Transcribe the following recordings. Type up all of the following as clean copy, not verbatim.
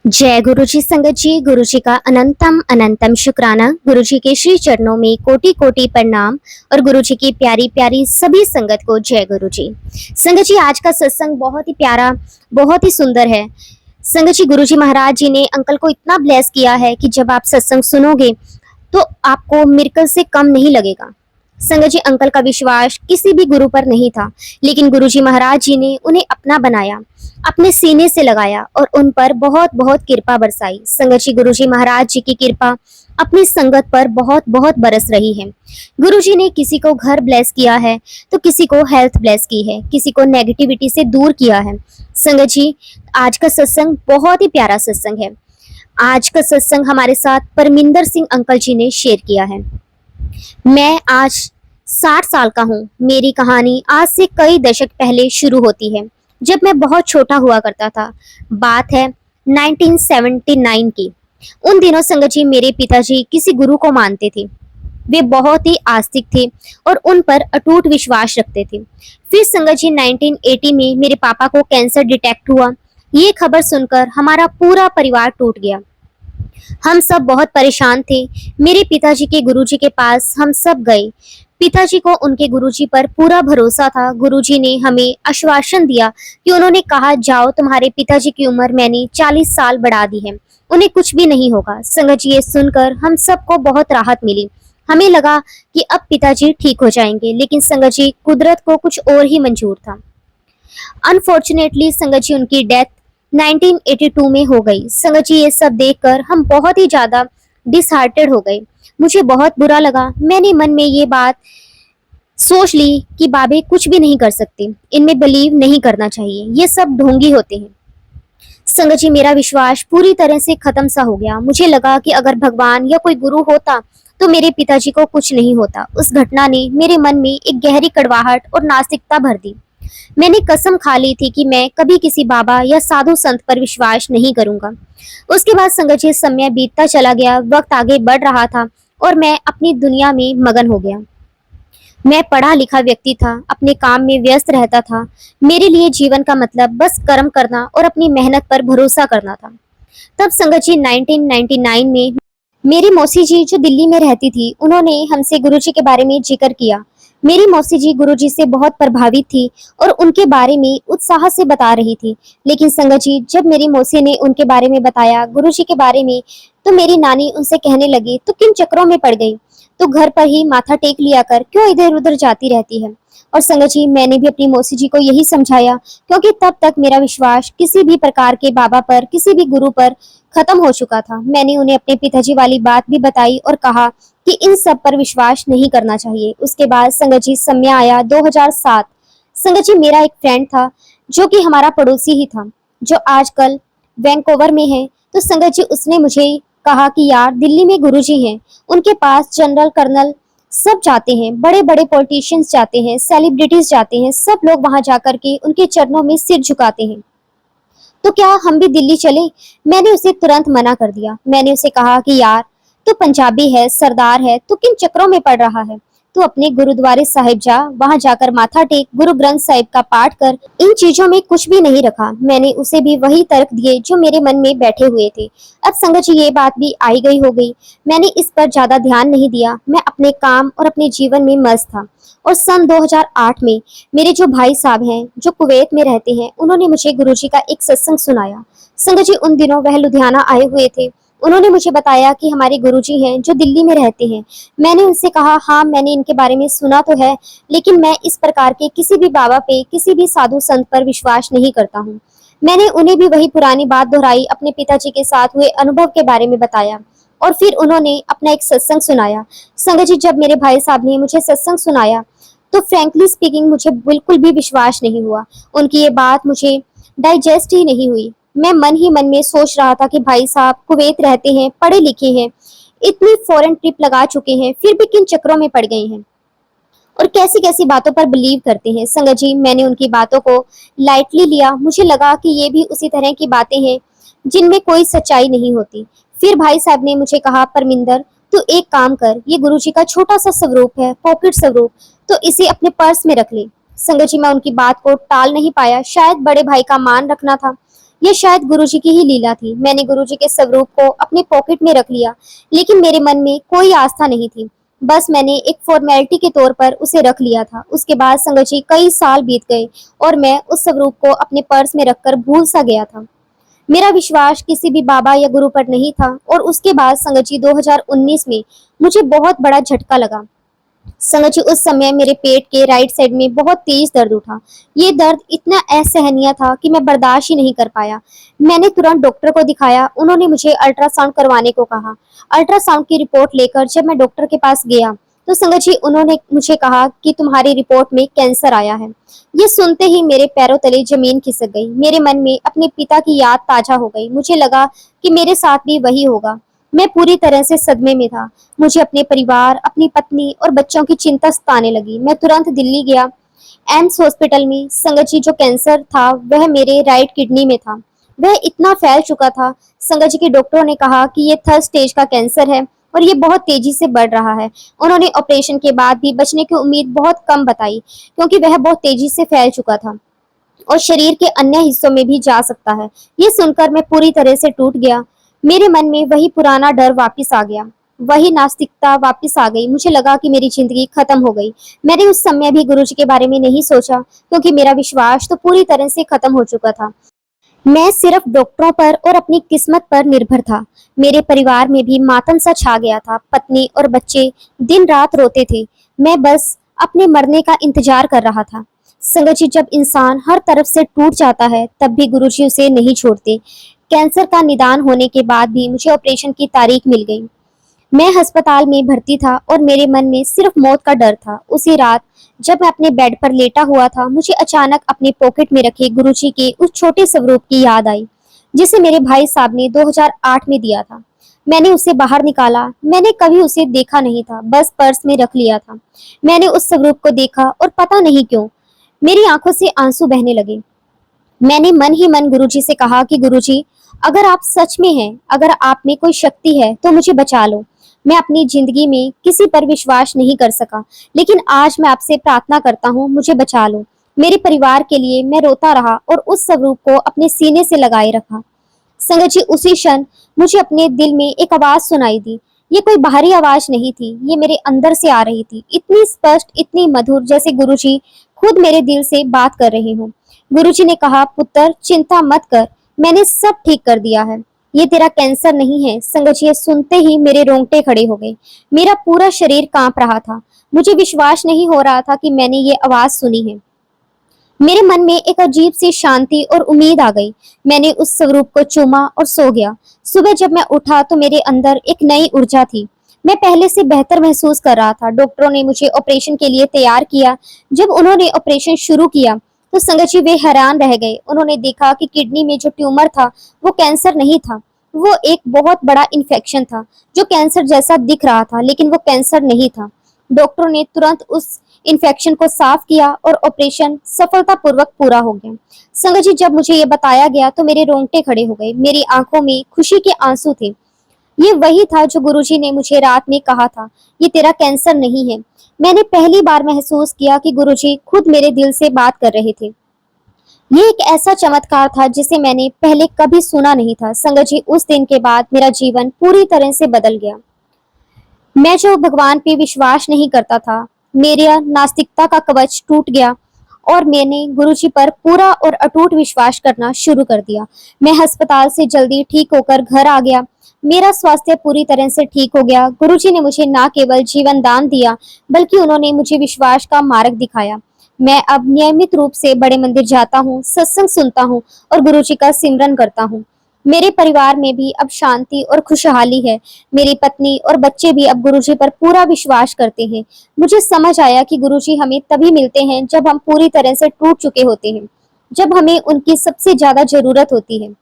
जय गुरु जी संगत जी। गुरु जी का अनंतम अनंतम शुक्राना। गुरु जी के श्री चरणों में कोटि कोटि प्रणाम और गुरु जी की प्यारी प्यारी सभी संगत को जय गुरु जी। संगत जी, आज का सत्संग बहुत ही प्यारा, बहुत ही सुंदर है। संगत जी, गुरु जी महाराज जी ने अंकल को इतना ब्लेस किया है कि जब आप सत्संग सुनोगे तो आपको मिरेकल से कम नहीं लगेगा। संगत जी, अंकल का विश्वास किसी भी गुरु पर नहीं था, लेकिन गुरु जी महाराज जी ने उन्हें अपना बनाया, अपने सीने से लगाया और उन पर बहुत बहुत कृपा बरसाई। संगत जी, गुरु जी महाराज जी की कृपा अपनी संगत पर बहुत बहुत बरस रही है। गुरु जी ने किसी को घर ब्लेस किया है तो किसी को हेल्थ ब्लेस की है, किसी को नेगेटिविटी से दूर किया है। संगत जी, आज का सत्संग बहुत ही प्यारा सत्संग है। आज का सत्संग हमारे साथ परमिंदर सिंह अंकल जी ने शेयर किया है। मैं आज 60 साल का हूँ। मेरी कहानी आज से कई दशक पहले शुरू होती है, जब मैं बहुत छोटा हुआ करता था। बात है 1979 की। उन दिनों संगत जी, मेरे पिताजी किसी गुरु को मानते थे। वे बहुत ही आस्तिक थे और उन पर अटूट विश्वास रखते थे। फिर संगत जी 1980 में मेरे पापा को कैंसर डिटेक्ट हुआ। ये खबर सुनकर हमारा पूरा परिवार टूट गया। हम सब बहुत परेशान थे। मेरे पिताजी के गुरुजी के पास हम सब गए। पिताजी को उनके गुरुजी पर पूरा भरोसा था। गुरुजी ने हमें आश्वासन दिया कि उन्होंने कहा, जाओ, तुम्हारे पिताजी की उम्र मैंने 40 साल बढ़ा दी है, उन्हें कुछ भी नहीं होगा। संगत जी, ये सुनकर हम सबको बहुत राहत मिली। हमें लगा कि अब पिताजी ठीक हो जाएंगे, लेकिन संगत जी, कुदरत को कुछ और ही मंजूर था। अनफॉर्चुनेटली संगत जी, उनकी डेथ 1982 में हो गई। संगत जी, ये सब देखकर हम बहुत ही ज्यादा डिसहार्टेड हो गए। मुझे बहुत बुरा लगा। मैंने मन में ये बात सोच ली कि बाबे कुछ भी नहीं कर सकते, इनमें बिलीव नहीं करना चाहिए, ये सब ढोंगी होते हैं। संगत जी, मेरा विश्वास पूरी तरह से खत्म सा हो गया। मुझे लगा कि अगर भगवान या कोई गुरु होता तो मेरे पिताजी को कुछ नहीं होता। उस घटना ने मेरे मन में एक गहरी कड़वाहट और नास्तिकता भर दी। मैंने कसम खा ली थी कि मैं कभी किसी बाबा या साधु संत पर विश्वास नहीं करूंगा। उसके बाद संगत जी, समय बीतता चला गया, वक्त आगे बढ़ रहा था और मैं अपनी दुनिया में मगन हो गया। मैं पढ़ा लिखा व्यक्ति था, अपने काम में व्यस्त रहता था। मेरे लिए जीवन का मतलब बस कर्म करना और अपनी मेहनत पर भरोसा करना था। तब संगत जी 1999 में मेरी मौसी जी, जो दिल्ली में रहती थी, उन्होंने हमसे गुरुजी के बारे में जिक्र किया। मेरी मौसी जी गुरुजी से बहुत प्रभावित थी और उनके बारे में उत्साह से बता रही थी। लेकिन संगत जी, जब मेरी मौसी ने उनके बारे में बताया, गुरुजी के बारे में, तो मेरी नानी उनसे कहने लगी, तो किन चक्रों में पड़ गई, तो घर पर ही माथा टेक लिया कर, क्यों इधर उधर जाती रहती है। और संगत जी, मैंने भी अपनी मौसी जी को यही समझाया, क्योंकि तब तक मेरा विश्वास किसी भी प्रकार के बाबा पर, किसी भी गुरु पर खत्म हो चुका था। मैंने उन्हें अपने पिताजी वाली बात भी बताई और कहा कि इन सब पर विश्वास नहीं करना चाहिए। उसके बाद संगत जी, समय आया 2007। संगत जी, मेरा एक फ्रेंड था जो कि हमारा पड़ोसी ही था, जो आजकल वैंकूवर में है। तो संगत जी, उसने मुझे कहा कि यार, दिल्ली में गुरुजी हैं, उनके पास जनरल कर्नल सब जाते हैं, बड़े बड़े पॉलिटिशियंस जाते हैं, सेलिब्रिटीज जाते हैं, सब लोग वहां जाकर के उनके चरणों में सिर झुकाते हैं, तो क्या हम भी दिल्ली चलें? मैंने उसे तुरंत मना कर दिया। मैंने उसे कहा कि यार, तू पंजाबी है, सरदार है, तू किन चक्रों में पड़ रहा है? तू अपने गुरुद्वारे साहिब जा, वहां जाकर माथा टेक, गुरु ग्रंथ साहिब का पाठ कर। इन चीजों में कुछ भी नहीं रखा। मैंने उसे भी वही तर्क दिए जो मेरे मन में बैठे हुए थे। अब संगत जी, ये बात भी आई गई हो गई। मैंने इस पर ज्यादा ध्यान नहीं दिया। मैं अपने काम और अपने जीवन में मस्त था। और सन 2008 में मेरे जो भाई साहब हैं, जो कुवैत में रहते हैं, उन्होंने मुझे गुरुजी का एक सत्संग सुनाया। संगत जी, उन दिनों वह लुधियाना आए हुए थे। उन्होंने मुझे बताया कि हमारे गुरुजी हैं जो दिल्ली में रहते हैं। मैंने उनसे कहा, हाँ, मैंने इनके बारे में सुना तो है, लेकिन मैं इस प्रकार के किसी भी बाबा पे, किसी भी साधु संत पर विश्वास नहीं करता हूँ। मैंने उन्हें भी वही पुरानी बात दोहराई, अपने पिताजी के साथ हुए अनुभव के बारे में बताया और फिर उन्होंने अपना एक सत्संग सुनाया। संगत जी, जब मेरे भाई साहब ने मुझे सत्संग सुनाया तो फ्रैंकली स्पीकिंग मुझे बिल्कुल भी विश्वास नहीं हुआ। उनकी ये बात मुझे डाइजेस्ट ही नहीं हुई। मैं मन ही मन में सोच रहा था कि भाई साहब कुवैत रहते हैं, पढ़े लिखे हैं, इतनी फॉरेन ट्रिप लगा चुके हैं, फिर भी किन चक्रों में पड़ गए हैं और कैसी कैसी बातों पर बिलीव करते हैं। संगत जी, मैंने उनकी बातों को लाइटली लिया। मुझे लगा कि ये भी उसी तरह की बातें हैं जिनमें कोई सच्चाई नहीं होती। फिर भाई साहब ने मुझे कहा, परमिंदर, तू एक काम कर, ये गुरुजी का छोटा सा स्वरूप है, पॉकेट स्वरूप, तो इसे अपने पर्स में रख ले। संगत जी, मैं उनकी बात को टाल नहीं पाया। शायद बड़े भाई का मान रखना था, ये शायद गुरुजी की ही लीला थी। मैंने गुरुजी के स्वरूप को अपने पॉकेट में रख लिया, लेकिन मेरे मन में कोई आस्था नहीं थी। बस मैंने एक फॉर्मेलिटी के तौर पर उसे रख लिया था। उसके बाद संगत जी कई साल बीत गए और मैं उस स्वरूप को अपने पर्स में रखकर भूल सा गया था। मेरा विश्वास किसी भी बाबा या गुरु पर नहीं था और उसके बाद संगत जी 2019 में मुझे बहुत बड़ा झटका लगा। संगत जी उस समय मेरे पेट के राइट साइड में बहुत तेज दर्द उठा। ये दर्द इतना असहनीय था कि मैं बर्दाश्त ही नहीं कर पाया। मैंने तुरंत डॉक्टर को दिखाया। उन्होंने मुझे अल्ट्रासाउंड करवाने को कहा। अल्ट्रासाउंड की रिपोर्ट लेकर जब मैं डॉक्टर के पास गया तो संगत जी उन्होंने मुझे कहा कि तुम्हारी रिपोर्ट में कैंसर आया है। ये सुनते ही मेरे पैरों तले जमीन खिसक गई। मेरे मन में अपने पिता की याद ताजा हो गई। मुझे लगा कि मेरे साथ भी वही होगा। मैं पूरी तरह से सदमे में था। मुझे अपने परिवार, अपनी पत्नी और बच्चों की चिंता सताने लगी। मैं तुरंत दिल्ली गया। एम्स हॉस्पिटल में संगत जी जो कैंसर था वह मेरे राइट किडनी में था। वह इतना फैल चुका था। संगत जी के डॉक्टरों ने कहा कि ये 3rd स्टेज का कैंसर है और ये बहुत तेजी से बढ़ रहा है। उन्होंने ऑपरेशन के बाद भी बचने की उम्मीद बहुत कम बताई, क्योंकि वह बहुत तेजी से फैल चुका था और शरीर के अन्य हिस्सों में भी जा सकता है। ये सुनकर मैं पूरी तरह से टूट गया। मेरे मन में वही पुराना डर वापस आ गया, वही नास्तिकता वापस आ गई। मुझे लगा कि मेरी जिंदगी खत्म हो गई। मैंने उस समय भी गुरुजी के बारे में नहीं सोचा, क्योंकि मेरा विश्वास तो पूरी तरह से खत्म हो चुका था। मैं सिर्फ डॉक्टरों पर और अपनी किस्मत पर निर्भर था। मेरे परिवार में भी मातम सा छा गया था। पत्नी और बच्चे दिन रात रोते थे। मैं बस अपने मरने का इंतजार कर रहा था। संगत जी जब इंसान हर तरफ से टूट जाता है तब भी गुरुजी उसे नहीं छोड़ते। कैंसर का निदान होने के बाद भी मुझे ऑपरेशन की तारीख मिल गई। मैं अस्पताल में भर्ती था और मेरे मन में सिर्फ मौत का डर था। उसी रात जब मैं अपने बेड पर लेटा हुआ था, मुझे अचानक अपने पॉकेट में रखे गुरुजी के उस छोटे स्वरूप की याद आई, जिसे मेरे भाई साहब ने 2008 में दिया था। मैंने उसे बाहर निकाला। मैंने कभी उसे देखा नहीं था, बस पर्स में रख लिया था। मैंने उस स्वरूप को देखा और पता नहीं क्यों मेरी आंखों से आंसू बहने लगे। मैंने मन ही मन गुरुजी से कहा कि गुरुजी, अगर आप सच में हैं, अगर आप में कोई शक्ति है तो मुझे बचा लो। मैं अपनी जिंदगी में किसी पर विश्वास नहीं कर सका, लेकिन आज मैं आपसे प्रार्थना करता हूँ, मुझे बचा लो। मेरे परिवार के लिए मैं रोता रहा और उस स्वरूप को अपने सीने से लगाए रखा। संगत जी उसी क्षण मुझे अपने दिल में एक आवाज सुनाई दी। ये कोई बाहरी आवाज नहीं थी, ये मेरे अंदर से आ रही थी, इतनी स्पष्ट, इतनी मधुर, जैसे गुरुजी खुद मेरे दिल से बात कर रहे हो। गुरुजी ने कहा, पुत्र चिंता मत कर, मैंने सब ठीक कर दिया है। ये तेरा कैंसर नहीं है। संगत जी ये सुनते ही मेरे रोंगटे खड़े हो गए। मेरा पूरा शरीर कांप रहा था। मुझे विश्वास नहीं हो रहा था कि मैंने ये आवाज सुनी है। मेरे मन में एक अजीब सी शांति और उम्मीद आ गई। मैंने उस स्वरूप को चूमा और सो गया। सुबह जब मैं उठा तो मेरे अंदर एक नई ऊर्जा थी। मैं पहले से बेहतर महसूस कर रहा था। डॉक्टरों ने मुझे ऑपरेशन के लिए तैयार किया। जब उन्होंने ऑपरेशन शुरू किया तो संगत जी वे हैरान रह गए। उन्होंने देखा कि किडनी में जो ट्यूमर था वो कैंसर नहीं था, वो एक बहुत बड़ा इन्फेक्शन था जो कैंसर जैसा दिख रहा था, लेकिन वो कैंसर नहीं था। डॉक्टरों ने तुरंत उस इन्फेक्शन को साफ किया और ऑपरेशन सफलतापूर्वक पूरा हो गया। संगत जी जब मुझे ये बताया गया तो मेरे रोंगटे खड़े हो गए। मेरी आंखों में खुशी के आंसू थे। ये वही था जो गुरुजी ने मुझे रात में कहा था, ये तेरा कैंसर नहीं है। मैंने पहली बार महसूस किया कि गुरुजी खुद मेरे दिल से बात कर रहे थे। ये एक ऐसा चमत्कार था जिसे मैंने पहले कभी सुना नहीं था। संगत जी उस दिन के बाद मेरा जीवन पूरी तरह से बदल गया। मैं जो भगवान पे विश्वास नहीं करता था, मेरा नास्तिकता का कवच टूट गया और मैंने गुरुजी पर पूरा और अटूट विश्वास करना शुरू कर दिया। मैं अस्पताल से जल्दी ठीक होकर घर आ गया। मेरा स्वास्थ्य पूरी तरह से ठीक हो गया। गुरुजी ने मुझे न केवल जीवन दान दिया, बल्कि उन्होंने मुझे विश्वास का मार्ग दिखाया। मैं अब नियमित रूप से बड़े मंदिर जाता हूँ, सत्संग सुनता हूँ और गुरुजी का सिमरन करता हूँ। मेरे परिवार में भी अब शांति और खुशहाली है। मेरी पत्नी और बच्चे भी अब गुरुजी पर पूरा विश्वास करते हैं। मुझे समझ आया कि गुरुजी हमें तभी मिलते हैं जब हम पूरी तरह से टूट चुके होते हैं, जब हमें उनकी सबसे ज्यादा जरूरत होती है।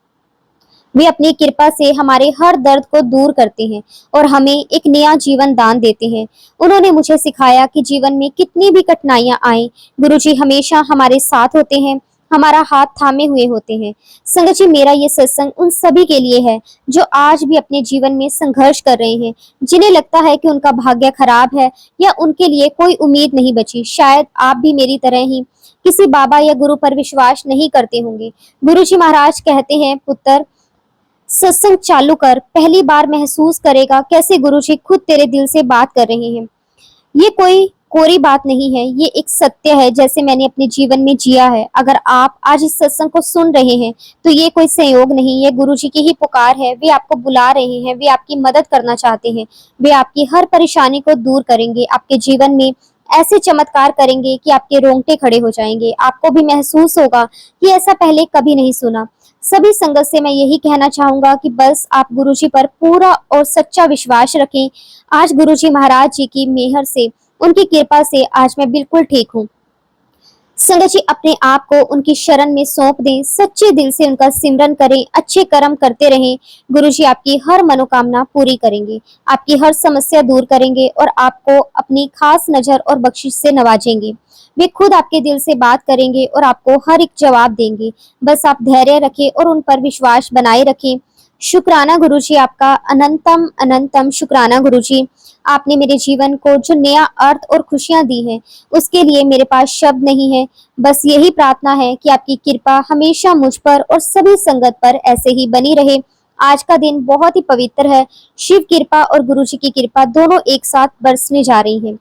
वे अपनी कृपा से हमारे हर दर्द को दूर करते हैं और हमें एक नया जीवन दान देते हैं। उन्होंने मुझे सिखाया कि जीवन में कितनी भी कठिनाइयां आए, गुरुजी हमेशा हमारे साथ होते हैं। हमारा हाथ थामे हुए होते हैं। संगत जी, मेरा ये सत्संग उन सभी के लिए है जो आज भी अपने जीवन में संघर्ष कर रहे हैं, जिन्हें लगता है कि उनका भाग्य खराब है या उनके लिए कोई उम्मीद नहीं बची। शायद आप भी मेरी तरह ही किसी बाबा या गुरु पर विश्वास नहीं करते होंगे। गुरु जी महाराज कहते हैं, पुत्र सत्संग चालू कर, पहली बार महसूस करेगा कैसे गुरु जी खुद तेरे दिल से बात कर रहे हैं। ये कोई कोरी बात नहीं है, ये एक सत्य है जैसे मैंने अपने जीवन में जिया है। अगर आप आज इस सत्संग को सुन रहे हैं तो ये कोई संयोग नहीं, ये गुरु जी की ही पुकार है। वे आपको बुला रहे हैं, वे आपकी मदद करना चाहते हैं, वे आपकी हर परेशानी को दूर करेंगे, आपके जीवन में ऐसे चमत्कार करेंगे कि आपके रोंगटे खड़े हो जाएंगे। आपको भी महसूस होगा कि ऐसा पहले कभी नहीं सुना। सभी संगत से मैं यही कहना चाहूंगा कि बस आप गुरु जी पर पूरा और सच्चा विश्वास रखें। आज गुरु जी महाराज जी की मेहर से, उनकी कृपा से आज मैं बिल्कुल ठीक हूँ। संगत जी, अपने आप को उनकी शरण में सौंप दें, सच्चे दिल से उनका सिमरन करें, अच्छे कर्म करते रहें। गुरु जी आपकी हर मनोकामना पूरी करेंगे, आपकी हर समस्या दूर करेंगे और आपको अपनी खास नजर और बख्शिश से नवाजेंगे। वे खुद आपके दिल से बात करेंगे और आपको हर एक जवाब देंगे। बस आप धैर्य रखें और उन पर विश्वास बनाए रखें। शुक्राना गुरु जी आपका, अनंतम अनंतम शुक्राना गुरु जी। आपने मेरे जीवन को जो नया अर्थ और खुशियां दी हैं, उसके लिए मेरे पास शब्द नहीं है। बस यही प्रार्थना है कि आपकी कृपा हमेशा मुझ पर और सभी संगत पर ऐसे ही बनी रहे। आज का दिन बहुत ही पवित्र है। शिव कृपा और गुरु जी की कृपा दोनों एक साथ बरसने जा रही हैं।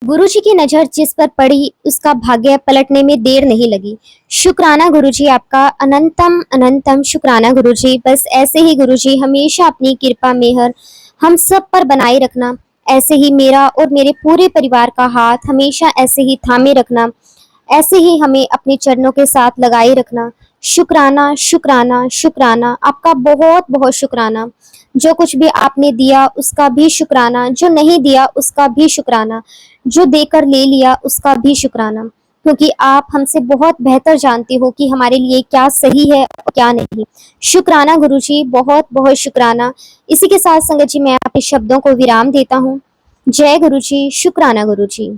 गुरु जी की नजर जिस पर पड़ी उसका भाग्य पलटने में देर नहीं लगी। शुक्राना गुरु जी आपका, अनंतम अनंतम शुक्राना गुरु जी। बस ऐसे ही गुरु जी हमेशा अपनी कृपा मेहर हम सब पर बनाए रखना। ऐसे ही मेरा और मेरे पूरे परिवार का हाथ हमेशा ऐसे ही थामे रखना। ऐसे ही हमें अपने चरणों के साथ लगाए रखना। शुक्राना शुक्राना शुक्राना, आपका बहुत बहुत शुक्राना। जो कुछ भी आपने दिया उसका भी शुक्राना, जो नहीं दिया उसका भी शुक्राना, जो देकर ले लिया उसका भी शुक्राना, क्योंकि आप हमसे बहुत बेहतर जानते हो कि हमारे लिए क्या सही है और क्या नहीं। शुक्राना गुरु जी, बहुत बहुत शुक्राना। इसी के साथ संगत जी मैं अपने शब्दों को विराम देता हूँ। जय गुरु जी, शुक्राना गुरु जी।